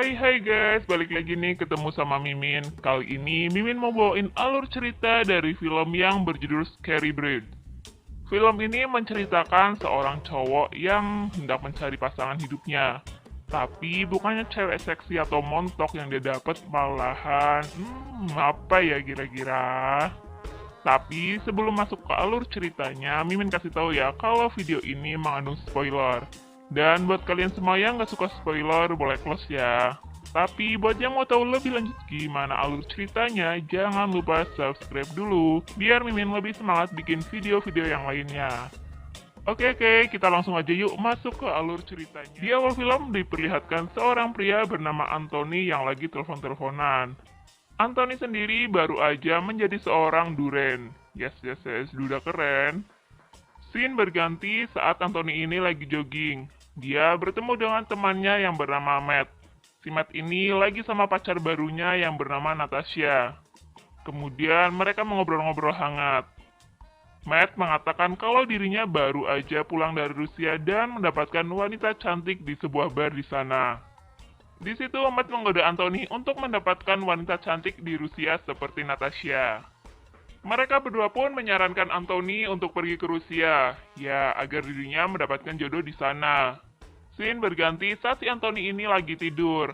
Hai guys, balik lagi nih ketemu sama Mimin. Kali ini Mimin mau bawain alur cerita dari film yang berjudul Scary Bird. Film ini menceritakan seorang cowok yang hendak mencari pasangan hidupnya. Tapi bukannya cewek seksi atau montok yang dia dapat, malahan apa ya kira-kira? Tapi sebelum masuk ke alur ceritanya, Mimin kasih tahu ya kalau video ini mengandung spoiler. Dan buat kalian semua yang nggak suka spoiler, boleh close ya. Tapi buat yang mau tahu lebih lanjut gimana alur ceritanya, jangan lupa subscribe dulu, biar Mimin lebih semangat bikin video-video yang lainnya. Oke, kita langsung aja yuk masuk ke alur ceritanya. Di awal film diperlihatkan seorang pria bernama Anthony yang lagi telepon-teleponan. Anthony sendiri baru aja menjadi seorang duren. Yes, duda keren. Scene berganti saat Anthony ini lagi jogging. Dia bertemu dengan temannya yang bernama Matt. Si Matt ini lagi sama pacar barunya yang bernama Natasha. Kemudian mereka mengobrol-ngobrol hangat. Matt mengatakan kalau dirinya baru aja pulang dari Rusia dan mendapatkan wanita cantik di sebuah bar di sana. Di situ Matt menggoda Anthony untuk mendapatkan wanita cantik di Rusia seperti Natasha. Mereka berdua pun menyarankan Anthony untuk pergi ke Rusia, ya agar dirinya mendapatkan jodoh di sana. Scene berganti saat si Anthony ini lagi tidur.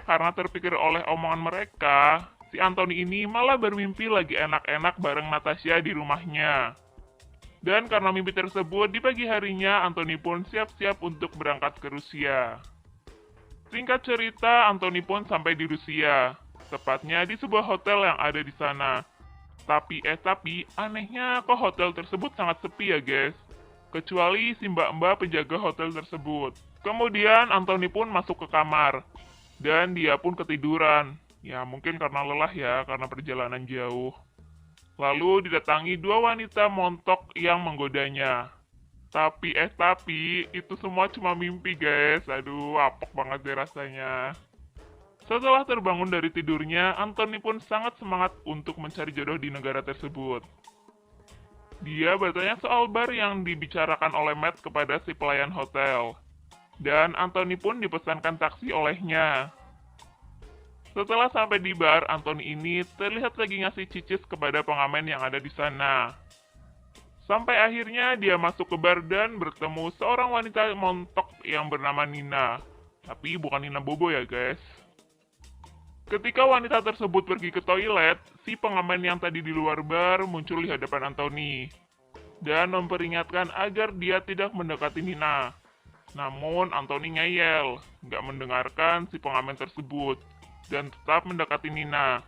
Karena terpikir oleh omongan mereka, si Anthony ini malah bermimpi lagi enak-enak bareng Natasha di rumahnya. Dan karena mimpi tersebut, di pagi harinya Anthony pun siap-siap untuk berangkat ke Rusia. Singkat cerita, Anthony pun sampai di Rusia, tepatnya di sebuah hotel yang ada di sana. Tapi anehnya kok hotel tersebut sangat sepi ya guys. Kecuali si mbak-mbak penjaga hotel tersebut. Kemudian Anthony pun masuk ke kamar. Dan dia pun ketiduran. Ya mungkin karena lelah ya, karena perjalanan jauh. Lalu didatangi dua wanita montok yang menggodanya. Tapi itu semua cuma mimpi guys. Aduh, apok banget deh rasanya. Setelah terbangun dari tidurnya, Anthony pun sangat semangat untuk mencari jodoh di negara tersebut. Dia bertanya soal bar yang dibicarakan oleh Matt kepada si pelayan hotel. Dan Anthony pun dipesankan taksi olehnya. Setelah sampai di bar, Anthony ini terlihat lagi ngasih cicis kepada pengamen yang ada di sana. Sampai akhirnya dia masuk ke bar dan bertemu seorang wanita montok yang bernama Nina. Tapi bukan Nina Bobo ya guys. Ketika wanita tersebut pergi ke toilet, si pengamen yang tadi di luar bar muncul di hadapan Anthony dan memperingatkan agar dia tidak mendekati Nina. Namun Anthony ngeyel, nggak mendengarkan si pengamen tersebut dan tetap mendekati Nina.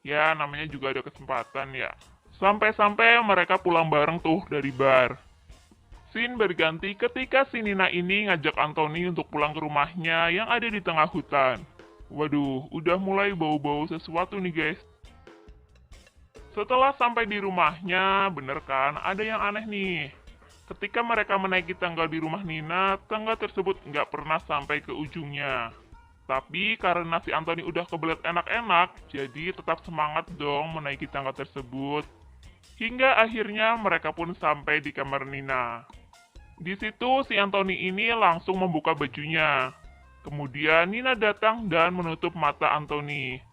Ya, namanya juga ada kesempatan ya. Sampai-sampai mereka pulang bareng tuh dari bar. Scene berganti ketika si Nina ini ngajak Anthony untuk pulang ke rumahnya yang ada di tengah hutan. Waduh, udah mulai bau-bau sesuatu nih guys. Setelah sampai di rumahnya, bener kan, ada yang aneh nih. Ketika mereka menaiki tangga di rumah Nina, tangga tersebut nggak pernah sampai ke ujungnya. Tapi karena si Anthony udah kebelet enak-enak, jadi tetap semangat dong menaiki tangga tersebut. Hingga akhirnya mereka pun sampai di kamar Nina. Di situ si Anthony ini langsung membuka bajunya. Kemudian Nina datang dan menutup mata Anthony.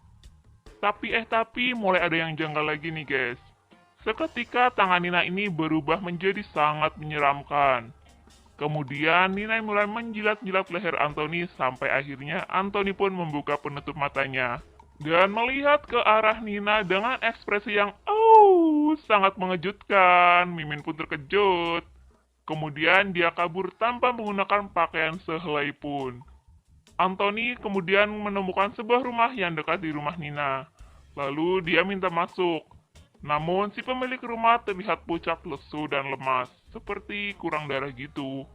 Tapi mulai ada yang janggal lagi nih guys. Seketika tangan Nina ini berubah menjadi sangat menyeramkan. Kemudian Nina mulai menjilat-jilat leher Anthony sampai akhirnya Anthony pun membuka penutup matanya. Dan melihat ke arah Nina dengan ekspresi yang sangat mengejutkan. Mimin pun terkejut. Kemudian dia kabur tanpa menggunakan pakaian sehelai pun. Anthony kemudian menemukan sebuah rumah yang dekat di rumah Nina. Lalu dia minta masuk. Namun si pemilik rumah terlihat pucat, lesu, dan lemas, seperti kurang darah gitu.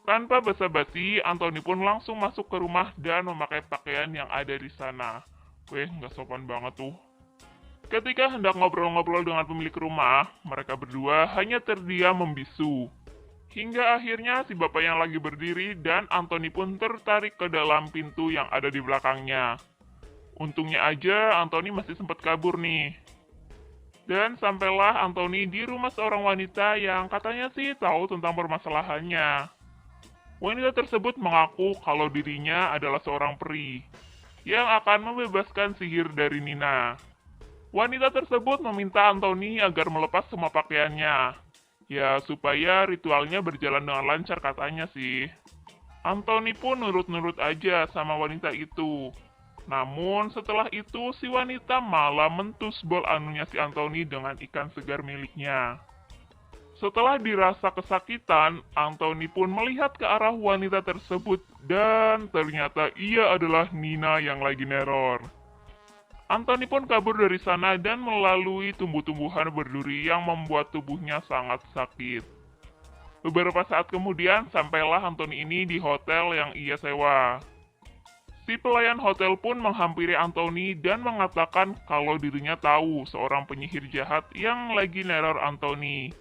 Tanpa basa-basi, Anthony pun langsung masuk ke rumah dan memakai pakaian yang ada di sana. Nggak sopan banget tuh. Ketika hendak ngobrol-ngobrol dengan pemilik rumah, mereka berdua hanya terdiam membisu. Hingga akhirnya si bapak yang lagi berdiri dan Anthony pun tertarik ke dalam pintu yang ada di belakangnya. Untungnya aja Anthony masih sempat kabur nih. Dan sampailah Anthony di rumah seorang wanita yang katanya sih tahu tentang permasalahannya. Wanita tersebut mengaku kalau dirinya adalah seorang peri yang akan membebaskan sihir dari Nina. Wanita tersebut meminta Anthony agar melepas semua pakaiannya. Ya, supaya ritualnya berjalan dengan lancar katanya sih. Anthony pun nurut-nurut aja sama wanita itu. Namun setelah itu si wanita malah mentus bol anunya si Anthony dengan ikan segar miliknya. Setelah dirasa kesakitan, Anthony pun melihat ke arah wanita tersebut dan ternyata ia adalah Nina yang lagi neror. Anthony pun kabur dari sana dan melalui tumbuh-tumbuhan berduri yang membuat tubuhnya sangat sakit. Beberapa saat kemudian, sampailah Anthony ini di hotel yang ia sewa. Si pelayan hotel pun menghampiri Anthony dan mengatakan kalau dirinya tahu seorang penyihir jahat yang lagi neror Anthony.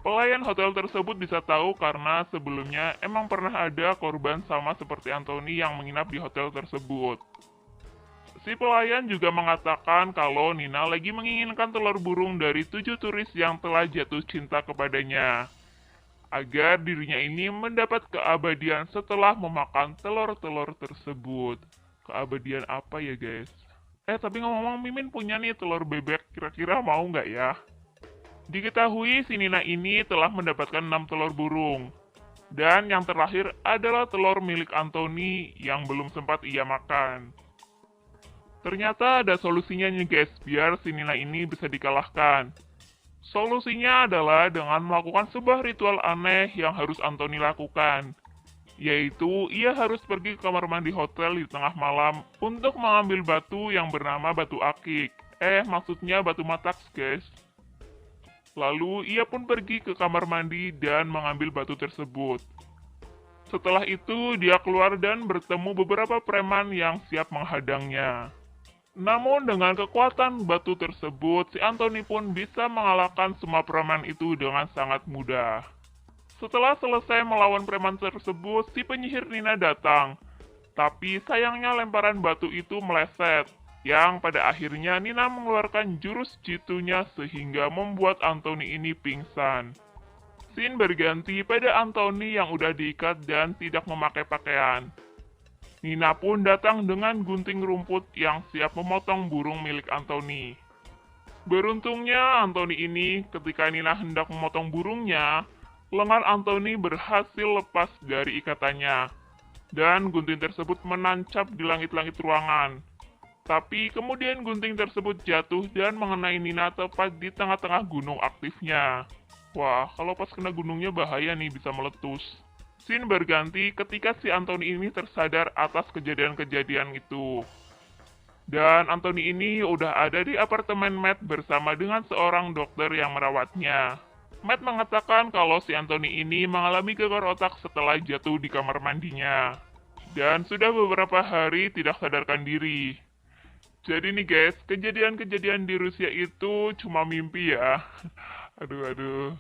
Pelayan hotel tersebut bisa tahu karena sebelumnya emang pernah ada korban sama seperti Anthony yang menginap di hotel tersebut. Si pelayan juga mengatakan kalau Nina lagi menginginkan telur burung dari 7 turis yang telah jatuh cinta kepadanya, agar dirinya ini mendapat keabadian setelah memakan telur-telur tersebut. Keabadian apa ya guys? Tapi ngomong-ngomong, Mimin punya nih telur bebek, kira-kira mau nggak ya? Diketahui si Nina ini telah mendapatkan 6 telur burung. Dan yang terakhir adalah telur milik Anthony yang belum sempat ia makan. Ternyata ada solusinya nih guys, biar si Nina ini bisa dikalahkan. Solusinya adalah dengan melakukan sebuah ritual aneh yang harus Anthony lakukan. Yaitu, ia harus pergi ke kamar mandi hotel di tengah malam untuk mengambil batu yang bernama batu akik. Maksudnya batu mataks guys. Lalu ia pun pergi ke kamar mandi dan mengambil batu tersebut. Setelah itu dia keluar dan bertemu beberapa preman yang siap menghadangnya. Namun dengan kekuatan batu tersebut, si Anthony pun bisa mengalahkan semua preman itu dengan sangat mudah. Setelah selesai melawan preman tersebut, si penyihir Nina datang. Tapi sayangnya lemparan batu itu meleset, yang pada akhirnya Nina mengeluarkan jurus jitunya sehingga membuat Anthony ini pingsan. Scene berganti pada Anthony yang udah diikat dan tidak memakai pakaian. Nina pun datang dengan gunting rumput yang siap memotong burung milik Anthony. Beruntungnya Anthony ini ketika Nina hendak memotong burungnya, lengan Anthony berhasil lepas dari ikatannya. Dan gunting tersebut menancap di langit-langit ruangan. Tapi kemudian gunting tersebut jatuh dan mengenai Nina tepat di tengah-tengah gunung aktifnya. Wah, kalau pas kena gunungnya bahaya nih, bisa meletus. Scene berganti ketika si Anthony ini tersadar atas kejadian-kejadian itu. Dan Anthony ini udah ada di apartemen Matt bersama dengan seorang dokter yang merawatnya. Matt mengatakan kalau si Anthony ini mengalami gegar otak setelah jatuh di kamar mandinya. Dan sudah beberapa hari tidak sadarkan diri. Jadi nih guys, kejadian-kejadian di Rusia itu cuma mimpi ya. Aduh.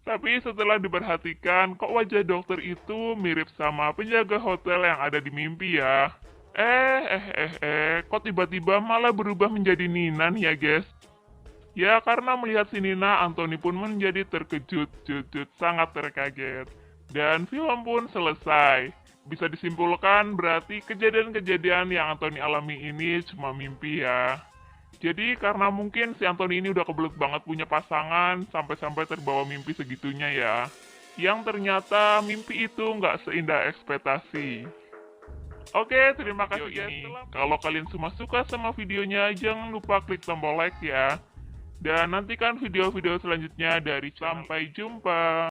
Tapi setelah diperhatikan, kok wajah dokter itu mirip sama penjaga hotel yang ada di mimpi ya. Kok tiba-tiba malah berubah menjadi Nina nih ya guys. Ya karena melihat si Nina, Anthony pun menjadi terkejut, sangat terkaget. Dan film pun selesai. Bisa disimpulkan berarti kejadian-kejadian yang Anthony alami ini cuma mimpi ya. Jadi karena mungkin si Anthony ini udah kebelet banget punya pasangan, sampai-sampai terbawa mimpi segitunya ya. Yang ternyata mimpi itu nggak seindah ekspektasi. Oke, terima kasih guys. Kalau kalian semua suka sama videonya, jangan lupa klik tombol like ya. Dan nantikan video-video selanjutnya dari channel. Sampai jumpa.